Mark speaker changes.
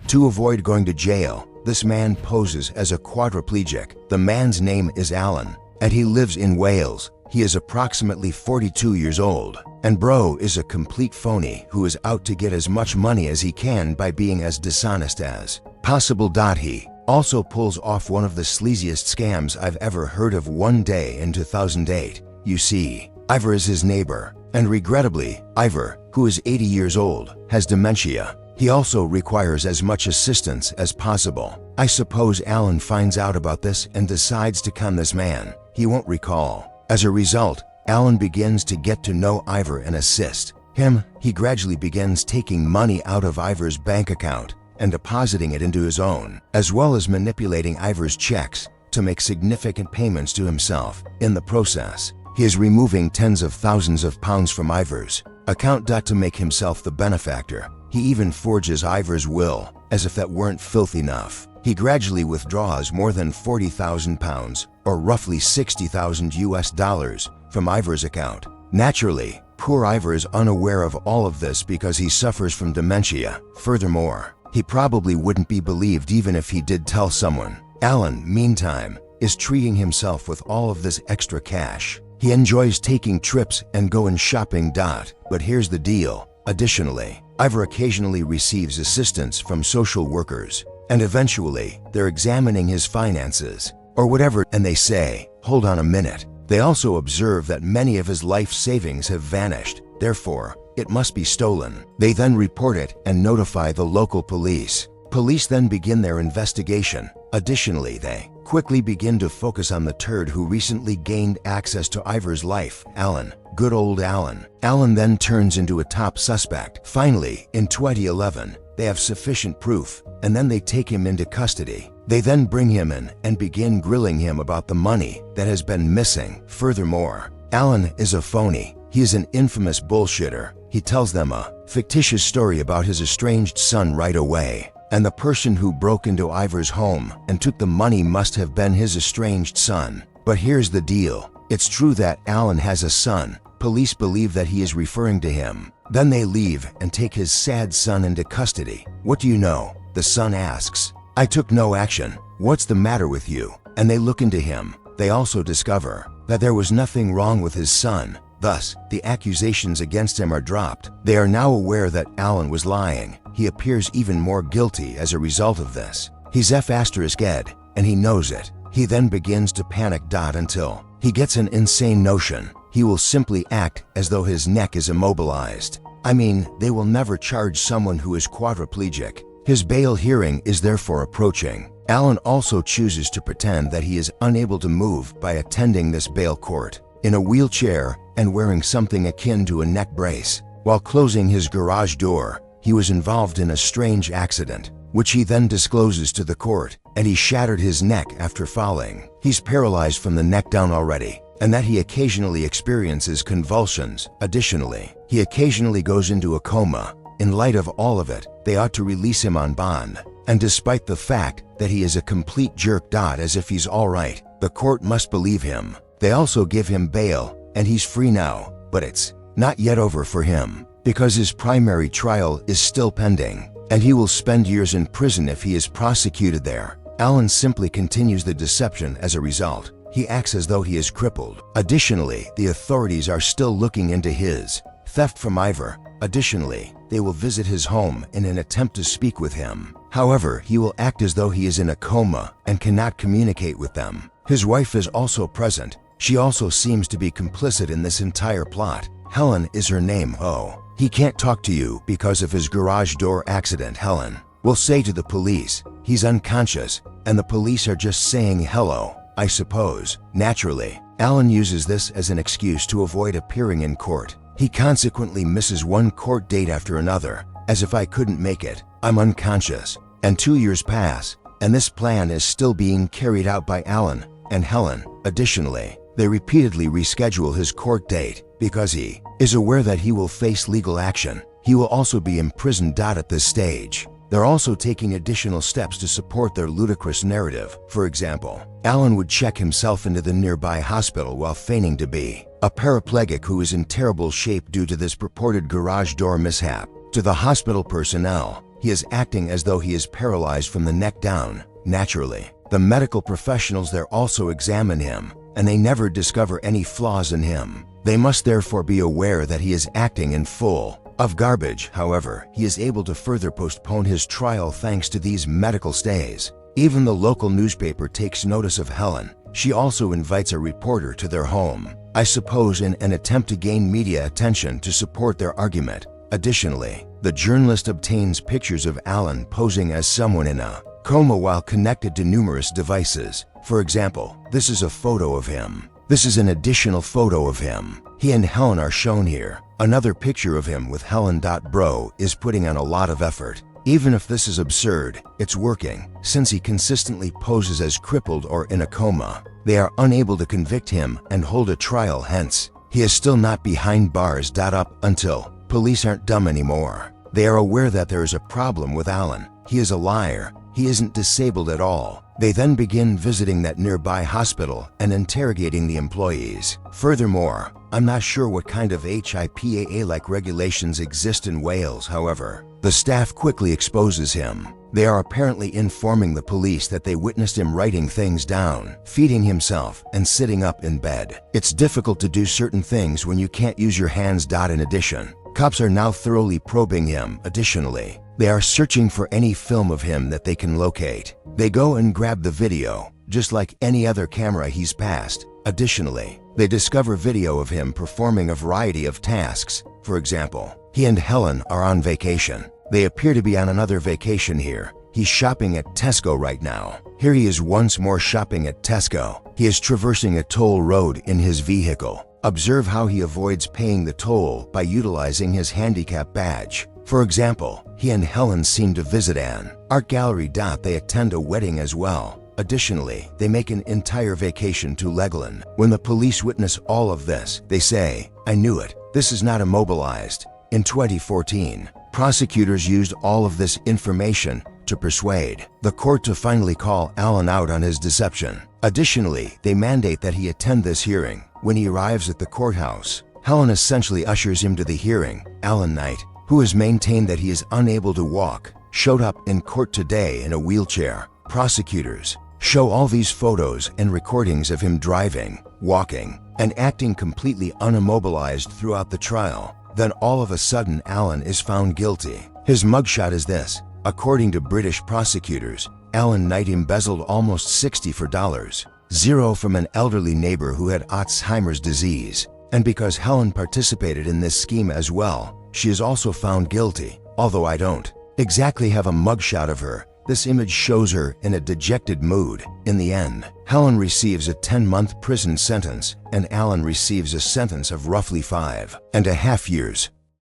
Speaker 1: To avoid going to jail, this man poses as a quadriplegic. The man's name is Allan, and he lives in Wales. He is approximately 42 years old, and bro is a complete phony who is out to get as much money as he can by being as dishonest as possible. He also pulls off one of the sleaziest scams I've ever heard of. One day in 2008, you see, Ivor is his neighbor, and regrettably, Ivor, who is 80 years old, has dementia. He also requires as much assistance as possible. I suppose Allan finds out about this and decides to con this man. He won't recall. As a result, Allan begins to get to know Ivor and assist him. He gradually begins taking money out of Ivor's bank account and depositing it into his own, as well as manipulating Ivor's checks to make significant payments to himself. In the process, he is removing tens of thousands of pounds from Ivor's account to make himself the benefactor. He even forges Ivor's will, as if that weren't filth enough. He gradually withdraws more than £40,000, or roughly $60,000 from Ivor's account. Naturally, poor Ivor is unaware of all of this because he suffers from dementia. Furthermore, he probably wouldn't be believed even if he did tell someone. Allan, meantime, is treating himself with all of this extra cash. He enjoys taking trips and going shopping. But here's the deal. Additionally, Ivor occasionally receives assistance from social workers, and eventually, they're examining his finances, or whatever, and they say, hold on a minute. They also observe that many of his life savings have vanished, therefore, it must be stolen. They then report it and notify the local police. Police then begin their investigation. Additionally, they quickly begin to focus on the turd who recently gained access to Ivor's life, Allan. Good old Allan. Allan then turns into a top suspect. Finally, in 2011, they have sufficient proof, and then they take him into custody. They then bring him in and begin grilling him about the money that has been missing. Furthermore, Allan is a phony. He is an infamous bullshitter. He tells them a fictitious story about his estranged son right away, and the person who broke into Ivor's home and took the money must have been his estranged son. But here's the deal. It's true that Allan has a son. Police believe that he is referring to him. Then they leave and take his sad son into custody. What do you know? The son asks. I took no action. What's the matter with you? And they look into him. They also discover that there was nothing wrong with his son. Thus, the accusations against him are dropped. They are now aware that Allan was lying. He appears even more guilty as a result of this. He's F***ed, and he knows it. He then begins to panic. Until he gets an insane notion. He will simply act as though his neck is immobilized. I mean, they will never charge someone who is quadriplegic. His bail hearing is therefore approaching. Allan also chooses to pretend that he is unable to move by attending this bail court in a wheelchair and wearing something akin to a neck brace. While closing his garage door, he was involved in a strange accident, which he then discloses to the court, and he shattered his neck after falling. He's paralyzed from the neck down already, and that he occasionally experiences convulsions. Additionally, he occasionally goes into a coma. In light of all of it, they ought to release him on bond. And despite the fact that he is a complete jerk. As if he's alright, the court must believe him. They also give him bail, and he's free now. But it's not yet over for him, because his primary trial is still pending, and he will spend years in prison if he is prosecuted there. Allan simply continues the deception. As a result, he acts as though he is crippled. Additionally, the authorities are still looking into his theft from Ivor. Additionally, they will visit his home in an attempt to speak with him. However, he will act as though he is in a coma and cannot communicate with them. His wife is also present. She also seems to be complicit in this entire plot. Helen is her name. Oh, he can't talk to you because of his garage door accident. Helen will say to the police he's unconscious, and the police are just saying hello, I suppose. Naturally, Allan uses this as an excuse to avoid appearing in court. He consequently misses one court date after another. As if I couldn't make it, I'm unconscious. And 2 years pass, and this plan is still being carried out by Allan and Helen. Additionally, they repeatedly reschedule his court date because he is aware that he will face legal action. He will also be imprisoned. At this stage, they're also taking additional steps to support their ludicrous narrative. For example, Allan would check himself into the nearby hospital while feigning to be a paraplegic who is in terrible shape due to this purported garage door mishap. To the hospital personnel, He is acting as though he is paralyzed from the neck down, naturally. The medical professionals there also examine him, and they never discover any flaws in him. They must therefore be aware that he is acting in full of garbage. However, he is able to further postpone his trial thanks to these medical stays. Even the local newspaper takes notice of Helen. She also invites a reporter to their home, I suppose in an attempt to gain media attention to support their argument. Additionally, the journalist obtains pictures of Allan posing as someone in a coma while connected to numerous devices. For example, this is a photo of him. This is an additional photo of him. He and Helen are shown here. Another picture of him with Helen. Bro is putting on a lot of effort. Even if this is absurd, it's working, since he consistently poses as crippled or in a coma. They are unable to convict him and hold a trial, hence, he is still not behind bars. Up until police aren't dumb anymore. They are aware that there is a problem with Allan. He is a liar. He isn't disabled at all. They then begin visiting that nearby hospital and interrogating the employees. Furthermore, I'm not sure what kind of HIPAA-like regulations exist in Wales. However, the staff quickly exposes him. They are apparently informing the police that they witnessed him writing things down, feeding himself, and sitting up in bed. It's difficult to do certain things when you can't use your hands. In addition, cops are now thoroughly probing him. Additionally, they are searching for any film of him that they can locate. They go and grab the video, just like any other camera he's passed. Additionally, they discover video of him performing a variety of tasks. For example, he and Helen are on vacation. They appear to be on another vacation here. He's shopping at Tesco right now. Here he is once more shopping at Tesco. He is traversing a toll road in his vehicle. Observe how he avoids paying the toll by utilizing his handicap badge. For example, he and Helen seem to visit an art gallery. They attend a wedding as well. Additionally, they make an entire vacation to Legoland. When the police witness all of this, they say, I knew it. This is not immobilized. In 2014, prosecutors used all of this information to persuade the court to finally call Allan out on his deception. Additionally, they mandate that he attend this hearing. When he arrives at the courthouse, Helen essentially ushers him to the hearing. Allan Knight, who has maintained that he is unable to walk, showed up in court today in a wheelchair. Prosecutors show all these photos and recordings of him driving, walking, and acting completely unimmobilized throughout the trial. Then all of a sudden Allan is found guilty. His mugshot is this. According to British prosecutors, Allan Knight embezzled almost $60 from an elderly neighbor who had Alzheimer's disease. And because Helen participated in this scheme as well, she is also found guilty. Although I don't exactly have a mugshot of her, this image shows her in a dejected mood. In the end, Helen receives a 10-month prison sentence and Allan receives a sentence of roughly 5.5 years.